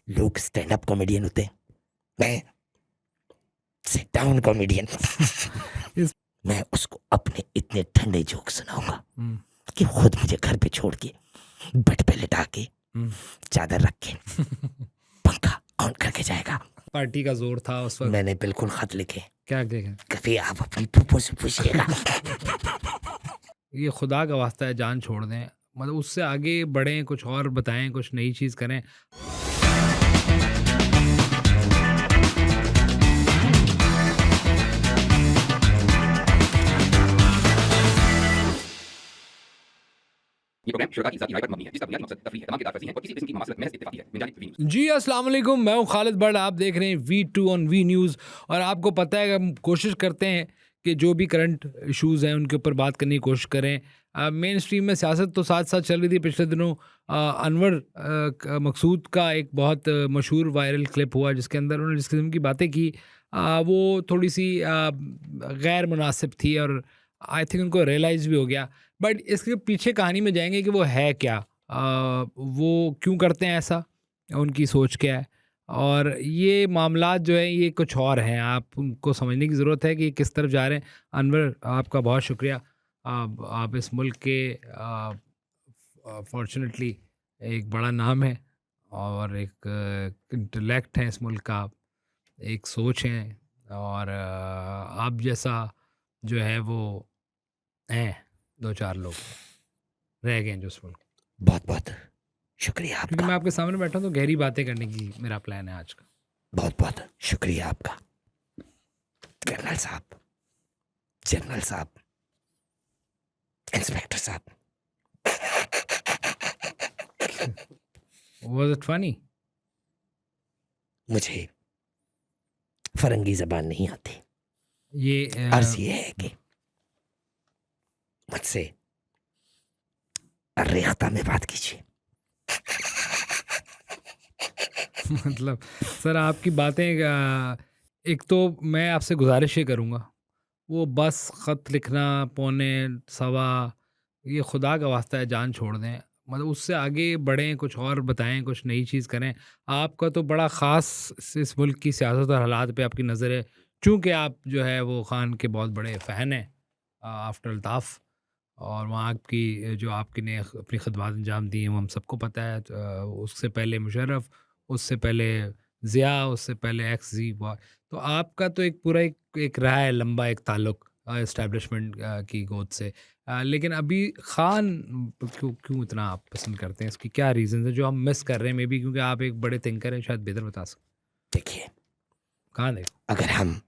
लोग stand up comedian होते हैं, मैं सिट डाउन कॉमेडियन। इस- मैं उसको अपने इतने ठंडे जोक सुनाऊंगा हम्म, कि खुद मुझे घर पे छोड़ के बेड पे लिटा के हम्म। चादर रख के पंखा ऑन करके जाएगा। पार्टी का जोर था उस वक्त। मैंने बिल्कुल खत लिखे, क्या क्या कभी आप अपनी फूफो से पूछिएगा। ये खुदा का वास्ता है, जान छोड़ दें, मतलब उससे आगे बढ़ें, कुछ और बताएं, कुछ नई चीज़ करें। ये प्रोग्राम शुरा की जाती राय पर मबनी है, जिसका बुनियादी मकसद तफरीह है। तमाम किताब फर्जी हैं और किसी किस्म की ममासलत महज इत्तेफाकी है। बुनियादी वी न्यूज़। जी अस्सलाम वालेकुम, मैं हूँ खालिद बट आप देख रहे हैं V2 ऑन वी न्यूज़। और आपको पता है कि हम कोशिश करते हैं कि जो भी करंट इश्यूज़ हैं उनके ऊपर बात करने की कोशिश करें। मेन स्ट्रीम में सियासत तो साथ साथ चल रही थी। पिछले दिनों अनवर मकसूद का एक बहुत मशहूर वायरल क्लिप हुआ जिसके अंदर उन्होंने जिस किस्म की बातें की वो थोड़ी सी गैर मुनासिब थी और आई थिंक उनको रियलाइज़ भी हो गया। बट इसके पीछे कहानी में जाएंगे कि वो है क्या, वो क्यों करते हैं ऐसा, उनकी सोच क्या है, और ये मामलात जो है ये कुछ और हैं। आप उनको समझने की ज़रूरत है कि किस तरफ जा रहे हैं। अनवर, आपका बहुत शुक्रिया। आप इस मुल्क के फॉर्चुनेटली एक बड़ा नाम है और एक इंटेलेक्ट है इस मुल्क का, एक सोच है, और आप जैसा जो है वो हैं दो चार लोग रह गए हैं जो इस मुल्क। बहुत बहुत शुक्रिया क्योंकि मैं आपका, आपके सामने बैठा हूँ तो गहरी बातें करने की मेरा प्लान है आज का। बहुत बहुत शुक्रिया आपका। कर्नल साहब, जनरल साहब, इंस्पेक्टर साहब, वाज इट फनी? मुझे फरंगी जबान नहीं आती। ये अर्ज ये है कि मुझसे रेख्ता में बात कीजिए। मतलब सर आपकी बातें एक तो मैं आपसे गुजारिश ये करूँगा, वो बस ख़त लिखना पौने सवा, ये खुदा का वास्ता है, जान छोड़ दें, मतलब उससे आगे बढ़ें, कुछ और बताएं, कुछ नई चीज़ करें। आपका तो बड़ा ख़ास इस मुल्क की सियासत और हालात पे आपकी नज़र है, चूँकि आप जो है वो ख़ान के बहुत बड़े फ़ैन हैं आफ्टर अल्ताफ़, और वहाँ की जो आपकी ने अपनी खदमात अंजाम दी हैं वो हम सबको पता है। उससे पहले मुशर्रफ, उससे पहले ज़िया, उससे पहले एक्स जी बॉय। तो आपका तो एक पूरा एक रहा है लंबा एक ताल्लुक एस्टैब्लिशमेंट की गोद से। लेकिन अभी खान क्यों क्यों इतना आप पसंद करते हैं? इसकी क्या रीज़न है जो हम मिस कर रहे हैं? मे बी क्योंकि आप एक बड़े थिंकर हैं, शायद बेहतर बता सकते। देखिए, कहाँ देखो? अगर हम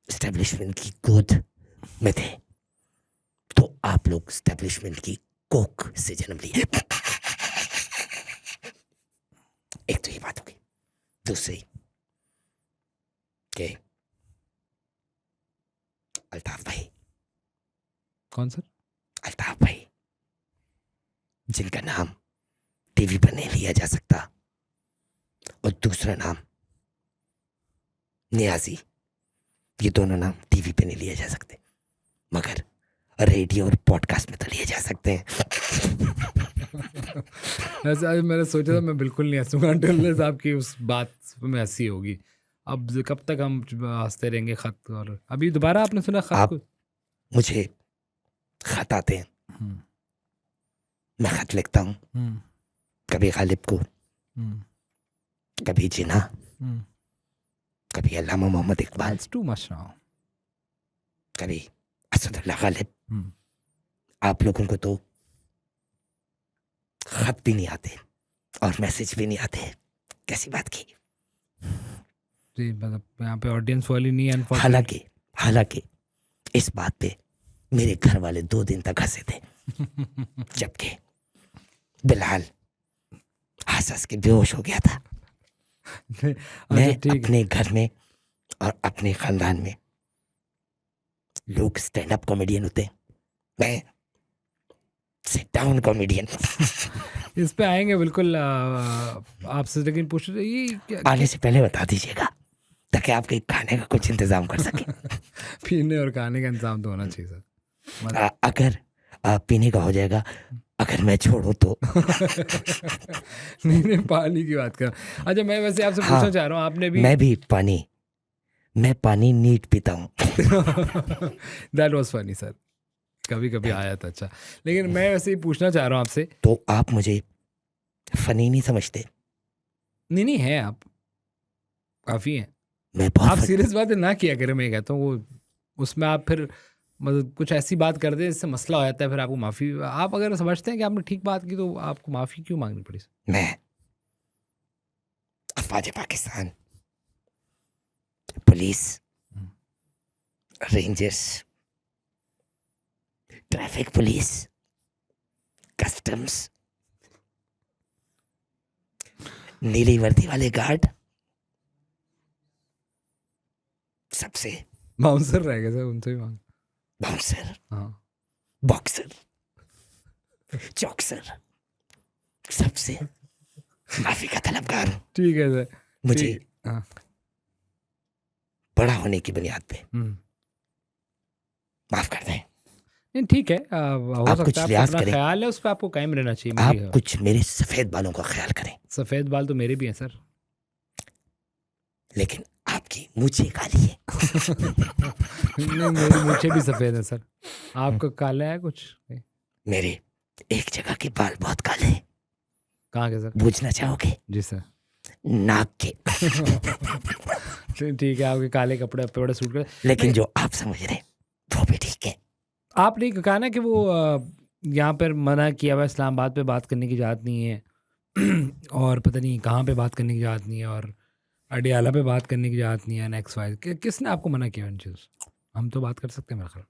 एस्टेब्लिशमेंट की गोद में थे तो आप लोग एस्टेब्लिशमेंट की कोक से जन्म लिए। एक तो ये बात होगी। दूसरी कि अल्ताफ भाई, कौन सर? अल्ताफ भाई जिनका नाम टीवी पर नहीं लिया जा सकता, और दूसरा नाम नियाजी, ये दोनों नाम टीवी पे नहीं लिए जा सकते, मगर रेडियो और पॉडकास्ट में तो लिए जा सकते हैं। वैसे आज मैंने सोचा था मैं बिल्कुल नहीं हंसूंगा until आपकी उस बात में हंसी होगी। अब कब तक हम हंसते रहेंगे खत? और अभी दोबारा आपने सुना खत आप को? मुझे खत आते हैं, हम्म, मैं खत लिखता हूँ, हम्म, कभी गालिब को, हम्म, कभी जिन्ना, हम्म। कभी अल्लामा Mohammad Iqbal, That's too much now. कभी असदुल्लाह गालिब। हम्म। आप लोगों को तो खत भी नहीं आते और मैसेज भी नहीं आते, कैसी बात की। जी, मतलब यहाँ पे ऑडियंस वाली नहीं है अनफॉर्चुनेट। हालांकि हालांकि इस बात पे मेरे घर वाले 2 दिन तक हंसे थे, जबकि बिलाल हंस हंस के बेहोश हो गया था। मैं अच्छा ठीक है। अपने घर में और अपने खानदान में लोग स्टैंड अप कॉमेडियन होते हैं, मैं सिट डाउन कॉमेडियन। इस पे आएंगे बिल्कुल आपसे, लेकिन पूछ रहे ये क्या आने से पहले बता दीजिएगा ताकि आपके खाने का कुछ इंतजाम कर सके। पीने और खाने का इंतजाम तो होना चाहिए सर। मतलब अगर आप पीने का हो जाएगा अगर मैं छोड़ू तो। नहीं पानी की बात कर। अच्छा मैं वैसे आपसे हाँ, पूछना चाह रहा हूँ, आपने भी मैं पानी नीट पीता हूँ। दैट वाज फनी सर, कभी कभी आया था। अच्छा लेकिन मैं वैसे ही पूछना चाह रहा हूँ आपसे। तो आप मुझे फनी नहीं समझते? नहीं है, आप काफ़ी हैं। मैं बहुत आप सीरियस बातें ना किया करें, मैं कहता हूँ वो उसमें आप फिर मतलब कुछ ऐसी बात कर दें जिससे मसला हो जाता है, फिर आपको माफ़ी, आप अगर समझते हैं कि आपने ठीक बात की तो आपको माफ़ी क्यों मांगनी पड़ी? मैं अफवाज Pakistan, police, rangers, traffic police, customs, नीली वर्दी वाले गार्ड, सबसे, बाउंसर रह गए सर, उनसे भी मांग। बाउंसर, हाँ बॉक्सर, चॉक्सर, सबसे माफी का तलबगार हूं। ठीक है सर। मुझे ठीक, हाँ बड़ा होने की बुनियाद पे हम्म। माफ कर दें। नहीं ठीक है, हो आप सकता कुछ है आपका लिहाज अपना करें, ख्याल है, उस पर आपको कायम रहना चाहिए। आप मेरी कुछ मेरे सफेद बालों का ख्याल करें। सफ़ेद बाल तो मेरे भी हैं सर। लेकिन आपकी मूछे काली है। नहीं मेरी मूछें भी सफ़ेद हैं सर, आपका काला है कुछ? मेरे एक जगह के बाल बहुत काले हैं। कहाँ के सर? पूछना चाहोगे? जी सर। नाक के। ठीक है, आपके काले कपड़े पे बड़े सूट कर। लेकिन जो आप समझ रहे वो भी ठीक है। आपने कहा ना कि वो यहाँ पर मना किया हुआ इस्लामाबाद पे बात करने की इजाज़त नहीं है और पता नहीं कहाँ पे बात करने की इजाज़त नहीं है, और अडियाला पे बात करने की इजाज़त नहीं है, नेक्स्ट वाइज किसने आपको मना किया इन चीज़? हम तो बात कर सकते हैं मेरे ख्याल।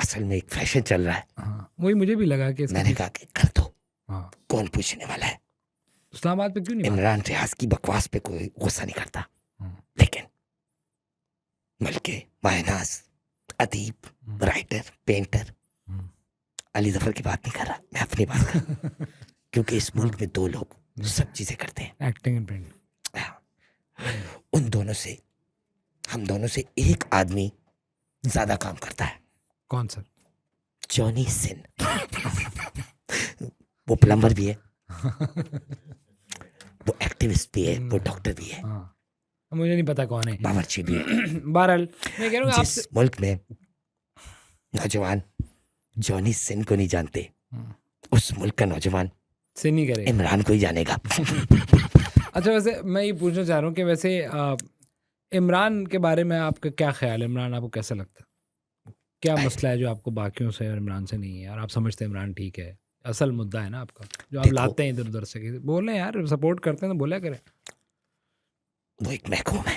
असल में एक फैशन चल रहा है। हाँ वही मुझे भी लगा कि मैंने कहा कि कर दो, हाँ कौन पूछने वाला है। इस्लामाबाद पे क्यों नहीं बात? इमरान रियाज की बकवास पे कोई गुस्सा नहीं करता, हाँ, लेकिन बल्कि मायनाज, अदीब, राइटर, पेंटर, अली जफर की बात नहीं कर रहा, मैं अपनी बात कर रहा हूं। क्योंकि इस मुल्क में दो लोग सब चीजें करते हैं, एक्टिंग एंड पेंटिंग। उन दोनों से, हम दोनों से एक आदमी ज्यादा काम करता है। कौन सर? जॉनी सिन। वो प्लम्बर भी है, वो एक्टिविस्ट भी है, वो डॉक्टर भी है, हाँ मुझे नहीं पता कौन है, बावर्ची भी है। बहरहाल मैं कह रहा हूँ आपसे। जिस मुल्क में नौजवान जॉनी सिन को नहीं जानते, उस मुल्क का नौजवान से नहीं करेगा। इमरान को ही जानेगा। अच्छा वैसे मैं ये पूछना चाह रहा हूँ कि वैसे इमरान के बारे में आपका क्या ख्याल है? इमरान आपको कैसा लगता है? क्या मसला है जो आपको बाकियों से और इमरान से नहीं है, और आप समझते हैं इमरान ठीक है? असल मुद्दा है ना आपका, जो आप देखो, लाते हैं इधर उधर से। बोले यार, सपोर्ट करते हैं तो बोला करें। वो एक महकूम है।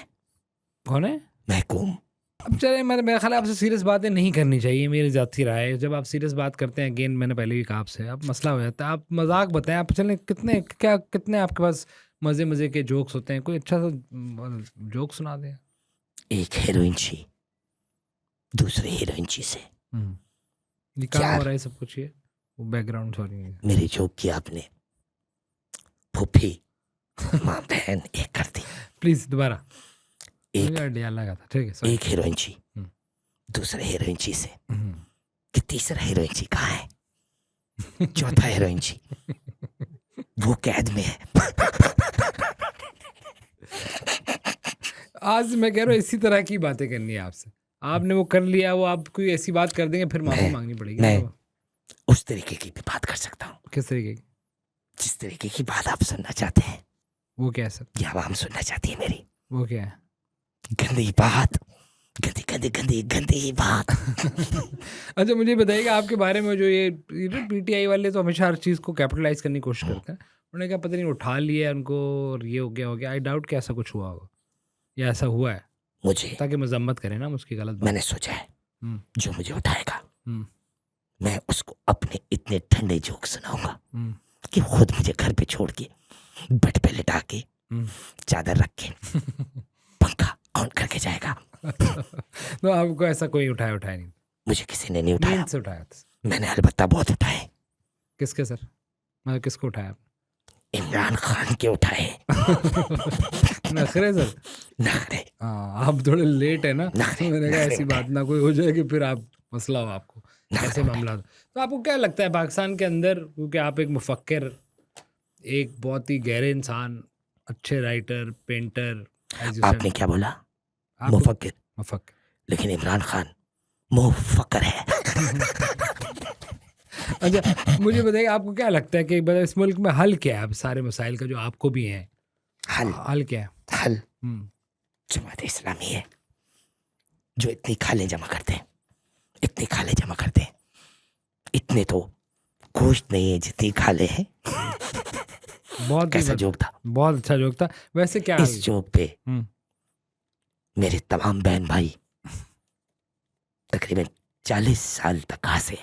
कौन है महकूम? अब चले, मेरा ख्याल है आपसे सीरियस बातें नहीं करनी चाहिए, मेरी ज़ाती राय है। जब आप सीरियस बात करते हैं, अगेन मैंने पहले भी कहा आपसे, अब मसला हो जाता है। आप मजाक बताएं, आप चलें कितने आपके पास मज़े के जोक्स होते हैं, कोई अच्छा सा जोक सुना दें। एक हीरोइनची दूसरे हीरोइनची से ये कहाँ हो रहा है सब कुछ? ये वो बैकग्राउंड, सॉरी मेरी जोक की आपने फूफी माँ बहन एक कर दी। प्लीज़ दोबारा। एक लगा था, ठीक है sorry। एक हीरोइनची दूसरे हीरोइनची से, कि तीसरा हीरोइनची कहाँ है? चौथा हीरोइनची वो कैद में है। आज मैं कह रहा हूँ इसी तरह की बातें करनी है आपसे। आपने वो कर लिया, वो आप कोई ऐसी बात कर देंगे, फिर माफी मांगनी पड़ेगी। मैं उस तरीके की भी बात कर सकता हूँ। किस तरीके की? जिस तरीके की बात आप सुनना चाहते हैं। वो क्या है सर? या आवाम सुनना चाहती है मेरी। वो क्या है? गंदी बात, गंदी गंदी गंदी गंदी बात। अच्छा मुझे बताइएगा आपके बारे में, जो ये पीटीआई वाले तो हमेशा हर चीज़ को कैपिटलाइज करने की कोशिश करते हैं। उन्होंने कहा पता नहीं उठा लिया उनको और ये हो गया। आई डाउट कि ऐसा कुछ हुआ होगा या ऐसा हुआ है, मुझे ताकि मजम्मत करें ना उसकी गलत बात। मैंने सोचा है जो मुझे उठाएगा मैं उसको अपने इतने ठंडे जोक सुनाऊंगा कि खुद मुझे घर पे छोड़ के, बेड पे लिटा के, चादर रख के पंखा ऑन करके जाएगा। तो आपको ऐसा कोई उठाया नहीं? मुझे किसी ने नहीं उठाया। नींद से उठाया था? मैंने अलबत्ता बहुत उठाए। किसके सर? मतलब किसको उठाया? इमरान खान के उठाए। नखरे सर? नखरे। हाँ आप थोड़े लेट है ना, तो मैंने कहा ऐसी बात ना कोई हो जाए कि फिर आप मसला हो आपको। ऐसे मामला। तो आपको क्या लगता है पाकिस्तान के अंदर, क्योंकि आप एक मुफक्किर, एक बहुत ही गहरे इंसान, अच्छे writer, painter, as you said, आपने क्या बोला? आप मुफक्किर। मुफक्किर। लेकिन इमरान खान मुफक्किर है। अच्छा, मुझे बताइए आपको क्या लगता है कि मतलब इस मुल्क में हल क्या है अब सारे मसाइल का, जो आपको भी हैं? हल क्या है? हल हम्म, जमात इस्लामी है, जो इतनी खाले जमा करते हैं, इतनी खाले जमा करते हैं। इतने तो गोश्त नहीं है जितनी खाले हैं। बहुत कैसा ही जोक था? बहुत अच्छा जोक था। वैसे क्या इस जोक पे हम्म, मेरे तमाम बहन भाई तकरीबन 40 साल तक हंसे।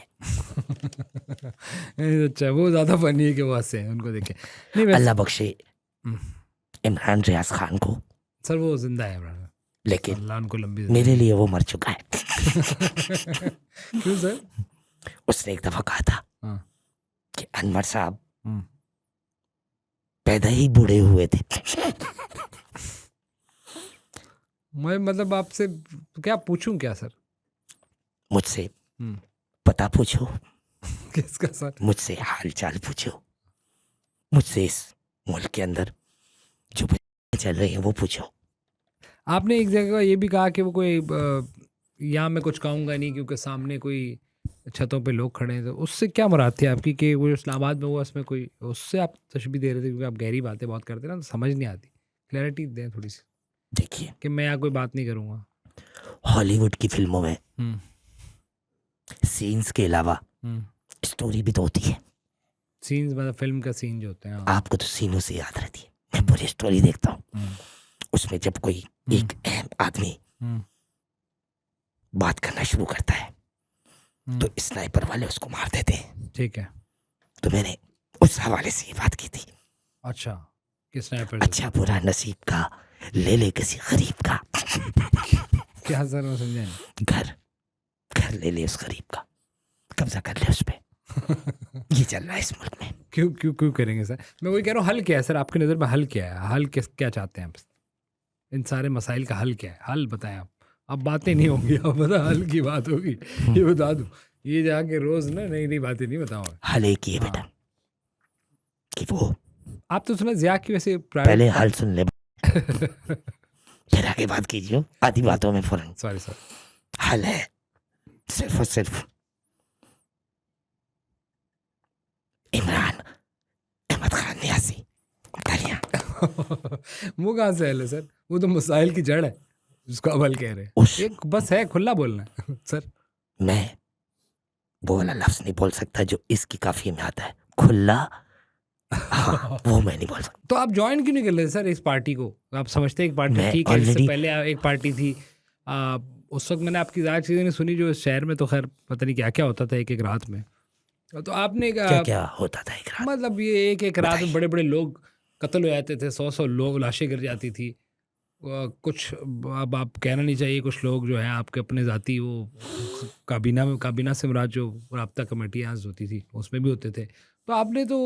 अच्छा, वो ज्यादा फनी है कि वो हंसे हैं उनको देखे। नहीं वैसे अल्लाह बख्शे हम्म, इमरान रियाज खान को, सर वो जिंदा है इमरान, लेकिन अल्लाह उनको लंबी मेरे लिए वो मर चुका है। क्यों सर? उसने एक दफा कहा था हाँ, कि अनवर साहब हम्म, पैदा ही बूढ़े हुए थे। मैं मतलब आपसे क्या पूछूं क्या सर? मुझसे हम्म, पता पूछो, किसका सर? मुझसे हाल चाल पूछो, मुझसे इस मुल्क के अंदर जो बच्चे चल रहे हैं वो पूछो। आपने एक जगह ये भी कहा कि वो कोई यहाँ मैं कुछ कहूँगा नहीं क्योंकि सामने कोई छतों पे लोग खड़े हैं, तो उससे क्या मुराद थी आपकी कि वो इस्लामाबाद में हुआ, उसमें कोई, उससे आप तशबीह दे रहे थे? क्योंकि आप गहरी बातें बहुत करते हैं ना, तो समझ नहीं आती। क्लैरिटी दें थोड़ी सी देखिए, कि मैं यहाँ कोई बात नहीं करूँगा। हॉलीवुड की फिल्मों में हम्म, सीन्स के अलावा हम्म, स्टोरी भी तो होती है। सीन्स मतलब फिल्म का सीन जो होते हैं, हाँ। आपको तो सीनों से याद रहती है, मैं पूरी स्टोरी देखता हूँ। हम्म, उसमें जब कोई एक अहम आदमी हम्म, बात करना शुरू करता है हम्म, तो स्नाइपर वाले उसको मार देते हैं। ठीक है। तो मैंने उस हवाले से ये बात की थी। अच्छा, किस स्नाइपर? अच्छा बुरा नसीब का ले ले किसी गरीब का। क्या सर, मैं समझा नहीं। घर घर ले ले उस गरीब का, कब्जा कर ले उस पे। ये चल रहा है इस मुल्क में। क्यों क्यों क्यों करेंगे सर? मैं वही कह रहा हूँ, हल क्या है सर आपकी नज़र में? हल क्या है? हल किस क्या चाहते हैं आप? इन सारे मसाइल का हल क्या है? हल बताएं आप। अब बातें नहीं होंगी, अब बता हल की बात होगी, ये बता दूं। ये जाके रोज ना नई नई बातें नहीं बताऊंगा। हल एक ही है बेटा, हाँ, कि वो आप तो सुना जिया की वैसे पहले प्राइवेट हल सुन ले, फिर आगे बात कीजिए। आधी बातों में फौरन सॉरी सर। हल है सिर्फ और सिर्फ इमरान अहमद खान न्यासी। तालियां। वो कहाँ से हल है सर? वो तो मसाइल की जड़ है जिसको अब हल कह रहे हैं। उस एक बस है खुला बोलना है सर। मैं वो वाला लफ्ज नहीं बोल सकता जो इसकी काफी में आता है, खुला। हाँ, वो मैं नहीं बोल सकता। तो आप ज्वाइन क्यों नहीं कर लेते सर इस पार्टी को? आप समझते हैं एक पार्टी मैं ठीक है, इससे already- पहले एक पार्टी थी, उस वक्त मैंने आपकी ज़्यादा चीज़ें नहीं सुनी, जो इस शहर में तो खैर पता नहीं क्या क्या होता था एक एक रात में। तो आपने क्या क्या होता था एक रात? मतलब ये एक एक रात में बताइए। बड़े बड़े लोग कत्ल हो जाते थे, 100 लोग, लाशें गिर जाती थी। कुछ अब आप कहना नहीं चाहिए, कुछ लोग जो हैं आपके अपने ज़ाती, वो काबीना से मुराद जो राब्ता कमेटियाँ होती थी उसमें भी होते थे। तो आपने तो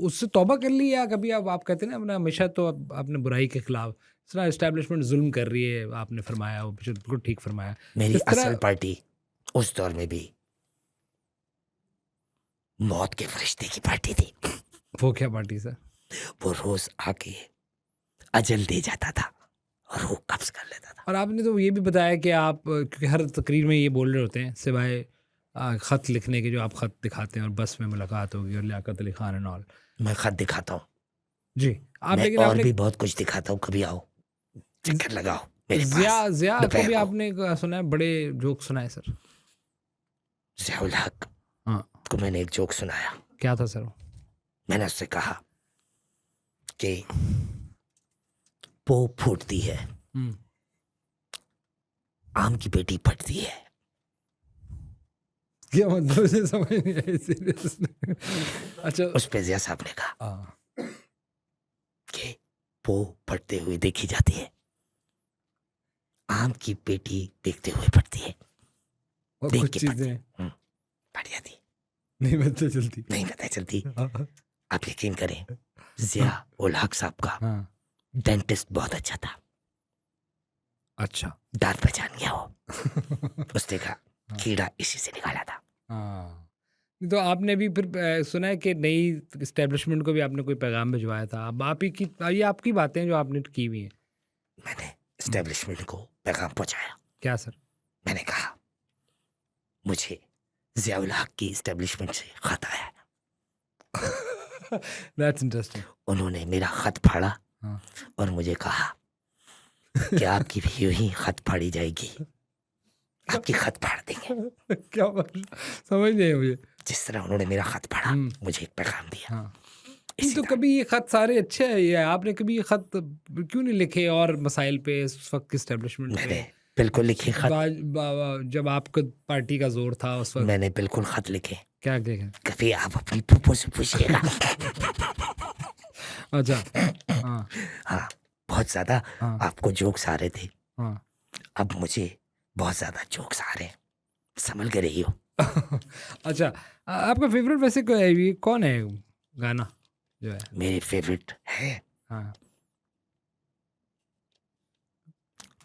उससे तौबा कर ली, या कभी आप कहते हैं ना अपना हमेशा तो आपने बुराई के खिलाफ, इस तरह इस्टेब्लिशमेंट जुल्म कर रही है, आपने फरमाया, वो बिल्कुल ठीक फरमाया। मेरी इस तरह असल पार्टी उस दौर में भी मौत के फरिश्ते की पार्टी थी। वो क्या पार्टी सर? वो रोज आके अजल दे जाता था और वो कब्ज कर लेता था। और आपने तो ये भी बताया कि आप, क्योंकि हर तकरीर में ये बोल रहे होते हैं, सिवाय ख़त लिखने के, जो आप ख़त दिखाते हैं और बस में मुलाकात होगी और लियाकत अली खान एंड ऑल। मैं खत दिखाता हूँ, जी, आप मैं लेकिन और आपने भी बहुत कुछ दिखाता हूँ। कभी आओ, चक्कर लगाओ मेरे जिया पास। जिया को दोपहर भी को। आपने सुना है, बड़े जोक सुनाए सर? ज़ियाउल हक हाँ, को मैंने एक जोक सुनाया। क्या था सर? मैंने उससे कहा कि पो फूटती है, हम्म, आम की पेटी फटती है। क्या मतलब, मुझे समझ नहीं आई सीरियस। अच्छा, उस पे जिया साहब ने कहा हाँ, कि पो फटते हुए देखी जाती है, आम की पेटी देखते हुए फटती है। और देख कुछ के चीज़ें फट जाती, नहीं पता चलती। नहीं पता चलती। हाँ, आप यकीन करें, जिया उल हक साहब का हाँ, डेंटिस्ट बहुत अच्छा था, अच्छा। दांत पहचान गया वो। उसने कहा कीड़ा इसी से निकाला था। हाँ। तो आपने भी फिर सुना है कि नई इस्टेब्लिशमेंट को भी आपने कोई पैगाम भिजवाया था। अब आप ही की ये आपकी बातें हैं जो आपने की हुई हैं। मैंने एस्टेब्लिशमेंट को पैगाम पहुंचाया। क्या सर? मैंने कहा मुझे ज़ियाउल हक की एस्टेब्लिशमेंट से खत आया है। That's interesting. उन्होंने मेरा खत फाड़ा हाँ। और मुझे कहा कि आपकी भी यूं ही खत फाड़ी जाएगी, आपकी खत फाड़ देंगे। क्या बात, समझ नहीं है मुझे। जिस तरह उन्होंने मेरा खत फाड़ा, हम्म। मुझे एक पैगाम दिया। हाँ। इसी तो तरह कभी ये खत सारे अच्छे हैं, ये आपने कभी ये खत क्यों नहीं लिखे और मसाइल पे इस वक्त एस्टेब्लिशमेंट मैंने पे? बिल्कुल लिखे खत, जब आपका पार्टी का जोर था उस वक्त मैंने बिल्कुल खत लिखे। क्या लिखे? कभी आप अपनी फूफो से पूछिएगा। अच्छा। हाँ। हाँ, बहुत ज्यादा हाँ। आपको जोक्स आ रहे थे, हाँ। अब मुझे बहुत ज्यादा जोक्स आ रहे हैं, संभल के रहियो। अच्छा, आपका फेवरेट वैसे ये कौन है गाना जो है? मेरे फेवरेट है हाँ।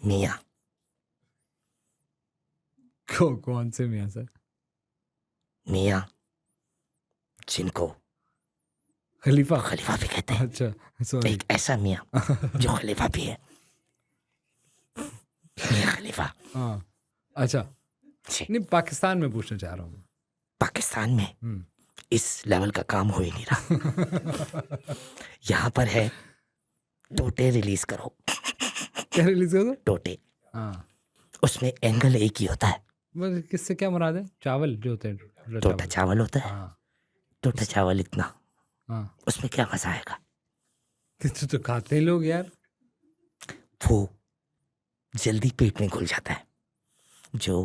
मियाँ। कौन से मियाँ सर? मियाँ जिनको खलीफा? खलीफा भी कहते हैं। अच्छा, सॉरी। एक ऐसा मियाँ जो खलीफा भी है, मियाँ खलीफा। हाँ। अच्छा, जी, नहीं पाकिस्तान में पूछना चाह रहा हूँ। पाकिस्तान में इस लेवल का काम हो ही नहीं रहा। यहाँ पर है टोटे रिलीज करो। क्या रिलीज कर दो? टोटे, हाँ। उसमें एंगल एक ही होता है। बस किससे क्या मुराद है? चावल जो होते हैं, टोटा चावल होता है। हाँ। टोटा चावल इतना, हाँ। उसमें क्या मजा आएगा? तो खाते हैं लोग यार। वो जल्दी पेट में घुल जाता है। जो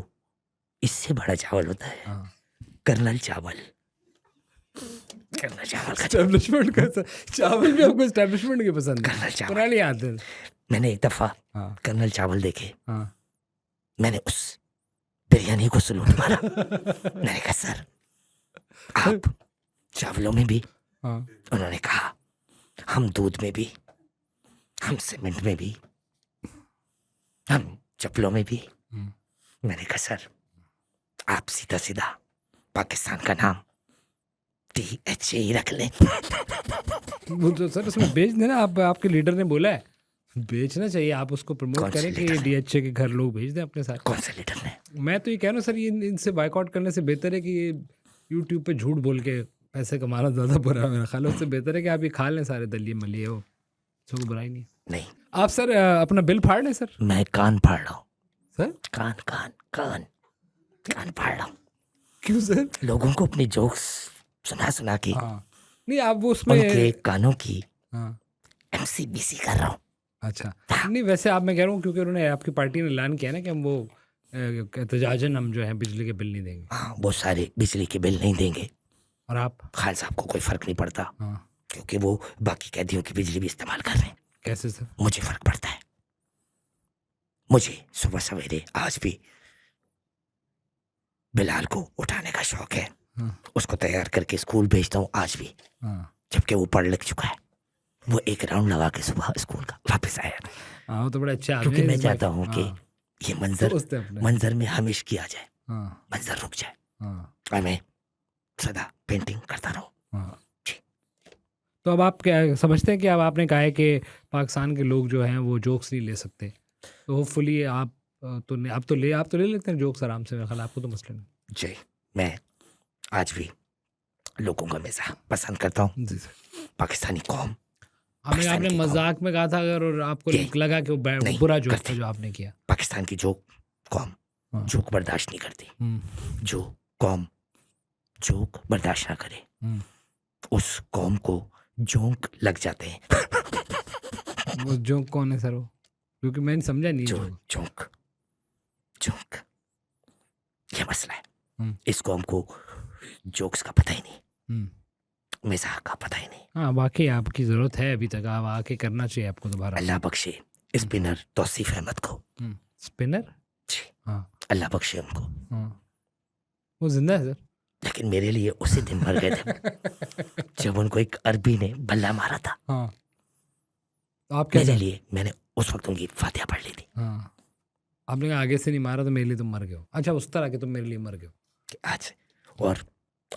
इससे बड़ा चावल होता है, हाँ। कर्नल चावल। कर्नल चावल का एस्टेब्लिशमेंट का चावल भी आपको एस्टेब्लिशमेंट के पसंद है? कर्नल चावल। पुरानी याद है। मैंने एक दफा हाँ। कर्नल चावल देखे, हाँ। मैंने उस बिरयानी को सलूट मारा। मैंने कहा सर आप चावलों में भी? हाँ। उन्होंने कहा हम दूध में भी, हम सीमेंट में भी, हम चप्पलों में भी। मैंने कहा सर आप सीधा सीधा पाकिस्तान का नाम THA ही रख लें। वो तो सर उसमें बेच देना, आपके लीडर ने बोला है बेचना चाहिए, आप उसको कौन प्रमोट से करें कि लीडर ने? DHA के घर लोग भेज दें अपने साथ। कौन से लीडर ने? मैं तो ये कह रहा हूँ सर, ये इनसे बाइकआउट करने से बेहतर है कि ये यूट्यूब पे झूठ बोल के पैसे कमाना ज़्यादा बुरा है मेरा ख्याल है। उससे बेहतर है कि आप ये खा लें सारे दलिए मलिए, वो सब बुराई नहीं। नहीं, आप सर अपना बिल फाड़ लें सर। मैं कान फाड़ रहा हूँ सर कान कान कान कान फाड़ रहा हूँ। क्यों सर? लोगों को अपनी जोक्स सुना सुना के हाँ, नहीं आप वो उसमें उनके कानों की हाँ। MCBC कर रहा हूँ। अच्छा, नहीं वैसे आप, मैं कह रहा हूँ क्योंकि उन्होंने आपकी पार्टी ने ऐलान किया ना कि हम वो एहतजाजन हम जो है बिजली के बिल नहीं देंगे। हाँ, वो सारे बिजली के बिल नहीं देंगे। और आप? खान साहब को कोई फर्क नहीं पड़ता, हाँ। क्योंकि वो बाकी कैदियों की बिजली भी इस्तेमाल कर रहे हैं। कैसे सर? मुझे फर्क पड़ता है। मुझे सुबह सवेरे आज भी बिलाल को उठाने का शौक है। हाँ। उसको तैयार करके स्कूल भेजता हूँ आज भी, हाँ। जबकि वो पढ़ लिख चुका है। वो एक राउंड लगा के सुबह स्कूल का वापस आया, हाँ, वो तो बड़ा अच्छा आदमी क्योंकि है मैं इस चाहता बात- हूँ कि हाँ, ये दोस्त है अपने। मंजर में हमेश किया जाए, हाँ। मंजर रुक जाए हाँ। और मैं सदा पेंटिंग करता रहूँ। हाँ। जी। तो अब आप क्या समझते हैं कि अब आपने कहा है कि पाकिस्तान के लोग जो हैं वो जोक्स नहीं ले सकते, तो होपफुली आप तो ले लेते हैं जोक्स आराम से, मेरा ख्याल आपको तो मसला नहीं। जी, मैं आज भी लोगों का मज़ाक पसंद करता हूँ। जी सर। पाकिस्तानी कौम, आपने पाकिस्तान की कौम, मजाक में कहा था अगर, और आपको ये लगा कि वो नहीं बुरा जोक करते। था जो आपने किया। पाकिस्तान की जो कौम हाँ। जोक बर्दाश्त नहीं करती, जो कौम जोक बर्दाश्त ना करे उस कौम को जोंक लग जाते हैं। वो जोक कौन है सर? वो क्योंकि मैंने समझा नहीं। जो जोक जोंक जोंक ये मसला है। हम्म। इस कौम को जोक्स का पता ही नहीं, हम्म। मजाक का पता ही नहीं। हाँ, वाकई आपकी ज़रूरत है, अभी तक आप आके करना चाहिए आपको दोबारा। अल्लाह बख्शे स्पिनर तौसीफ अहमद को। स्पिनर? जी, हाँ। अल्लाह बख्शे उनको। हाँ, वो जिंदा है सर? लेकिन मेरे लिए उसी दिन मर गए थे जब उनको एक अरबी ने बल्ला मारा था। हाँ, तो आप क्या मेरे लिए मैंने उस वक्त उनकी फातिहा पढ़ ली थी। हाँ, आपने कहा आगे से नहीं मारा तो मेरे लिए तुम मर गए हो। अच्छा, उस तरह के तुम मेरे लिए मर गए हो। कि आज और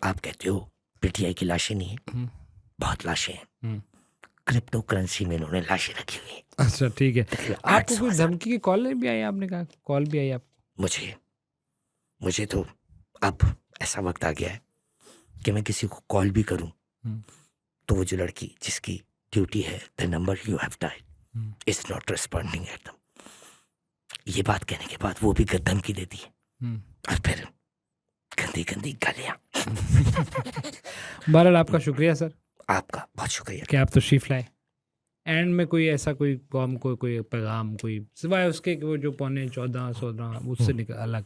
आप कहते हो पीटीआई की लाशें नहीं है, हम्म, बहुत लाशें हैं। हम्म। क्रिप्टो करेंसी में इन्होंने लाशें रखी हुई हैं। अच्छा ठीक है। तकरीबन आपको कोई 800,000। धमकी की कॉल भी आई? आपने कहा कॉल भी आई आप? मुझे तो अब ऐसा वक्त आ गया है कि मैं किसी को कॉल भी करूं हम्म, तो वो जो लड़की जिसकी ड्यूटी है the number you have dialled hmm, is not responding eight दम, ये बात कहने के बाद वो भी धमकी देती है हम्म। और फिर गंदी गंदी गालियां। बहरहाल आपका शुक्रिया सर आपका बहुत शुक्रिया। कि आप तशरीफ लाए। एंड में कोई ऐसा कोई कॉम कोई पैगाम कोई सिवाय उसके कि वो जो 14:15 उससे निकल अलग,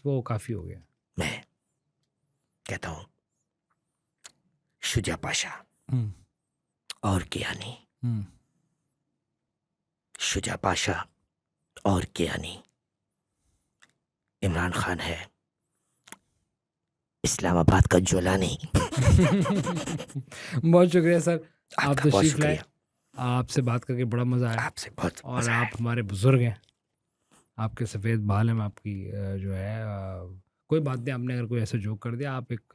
वो काफ़ी हो गया। मैं कहता हूँ शुजा पाशा हम्म, और कियानी, हम्म। शुजा पाशा और कियानी, इमरान खान है इस्लामाबाद का जोलानी। बहुत शुक्रिया सर, आप आपका बहुत तशरीफ लाए। शुक्रिया। आपसे बात करके बड़ा मज़ा आया आपसे बहुत और मजा आप आया। हमारे बुजुर्ग हैं, आपके सफ़ेद बाल हैं, आपकी जो है कोई बात नहीं, आपने अगर कोई ऐसा जोक कर दिया आप एक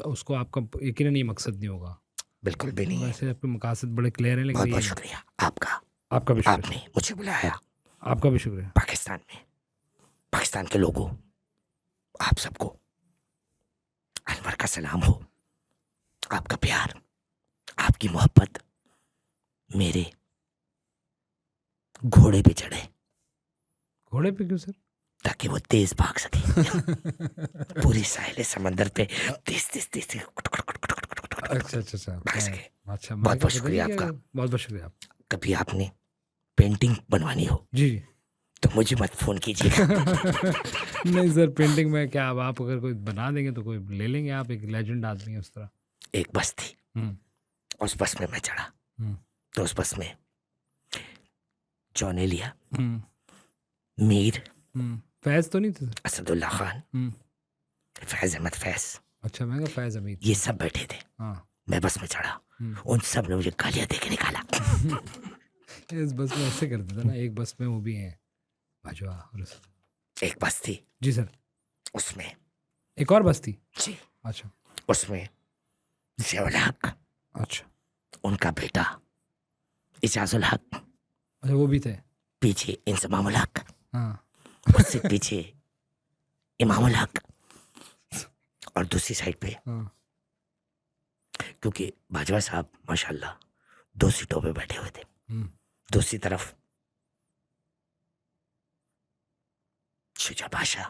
उसको आपका यकीनन ये मकसद नहीं होगा। बिल्कुल भी नहीं है। वैसे आपके मकासद बड़े क्लियर हैं, बहुत लेकिन बहुत ये शुक्रिया आपका। आपका भी शुक्रिया, आपने मुझे बुलाया आपका भी शुक्रिया। पाकिस्तान में, पाकिस्तान के लोगों, आप सबको अनवर का सलाम हो। आपका प्यार, आपकी मोहब्बत मेरे घोड़े पे चढ़े घोड़े पे क्यों सर? ताकि वो तेज भाग सके। पूरी साहिल समंदर पे तेज तेज तेज तेज अच्छा अच्छा अच्छा भाग सके। अच्छा, बहुत बहुत शुक्रिया आपका। बहुत बहुत शुक्रिया आप। कभी आपने पेंटिंग बनवानी हो जी जी। तो मुझे मत फोन कीजिएगा। नहीं सर, पेंटिंग में क्या, अब आप अगर कोई बना देंगे तो कोई ले लेंगे, आप एक लेजेंड आदमी है उस तरह। एक बस थी, उस बस में मैं चढ़ा तो उस बस में जॉन एलिया, मीर, फैज तो नहीं थे सर? असदुल्ला खान, फैज अहमद फैज, अच्छा, मैं कहा फैज अमीर। ये सब बैठे थे। हाँ। मैं बस में चढ़ा, उन सब ने मुझे गालियां दे के निकाला। इस बस में ऐसे करते थे ना, एक बस में वो भी हैं बाजवा और एक बस थी, जी सर, उसमें एक और बस थी। जी अच्छा उसमें ज़ियाउल हक, अच्छा उनका बेटा इजाजुल हक, अच्छा, वो भी थे। पीछे इंजमामुल हक, हाँ। उससे पीछे इमामुल हक, और दूसरी साइड पे हाँ। क्योंकि बाजवा साहब माशाल्लाह 2 सीटों पे बैठे हुए थे, दूसरी तरफ शुजा पाशा,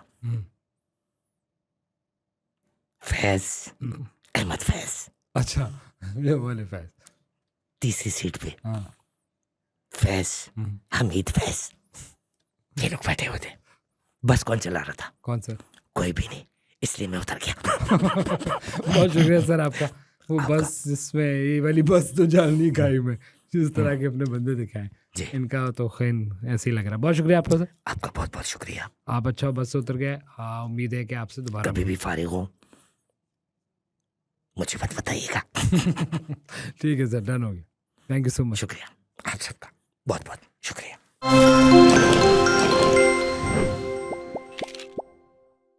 फैज अहमद फैज, अच्छा, ये बोले फैज। तीसरी सीट पे हाँ। फैज हमीद फैज, ये लोग बैठे हुए थे। बस कौन चला रहा था? कौन सर? कोई भी नहीं, इसलिए मैं उतर गया। बहुत शुक्रिया सर आपका। वो बस जिसमें ये वाली बस तो जान नहीं खाई मैं, जिस तरह के अपने बंदे दिखाए जी इनका तो खैर ऐसे ही लग रहा है। बहुत शुक्रिया आपका सर, आपका बहुत बहुत शुक्रिया। आप अच्छा बस से उतर गए। हाँ, उम्मीद है कि आपसे दोबारा कभी भी फारिग हो मुझे मत बताइएगा। ठीक है सर, डन हो गया। Thank you so much. शुक्रिया आप सबका, बहुत बहुत शुक्रिया।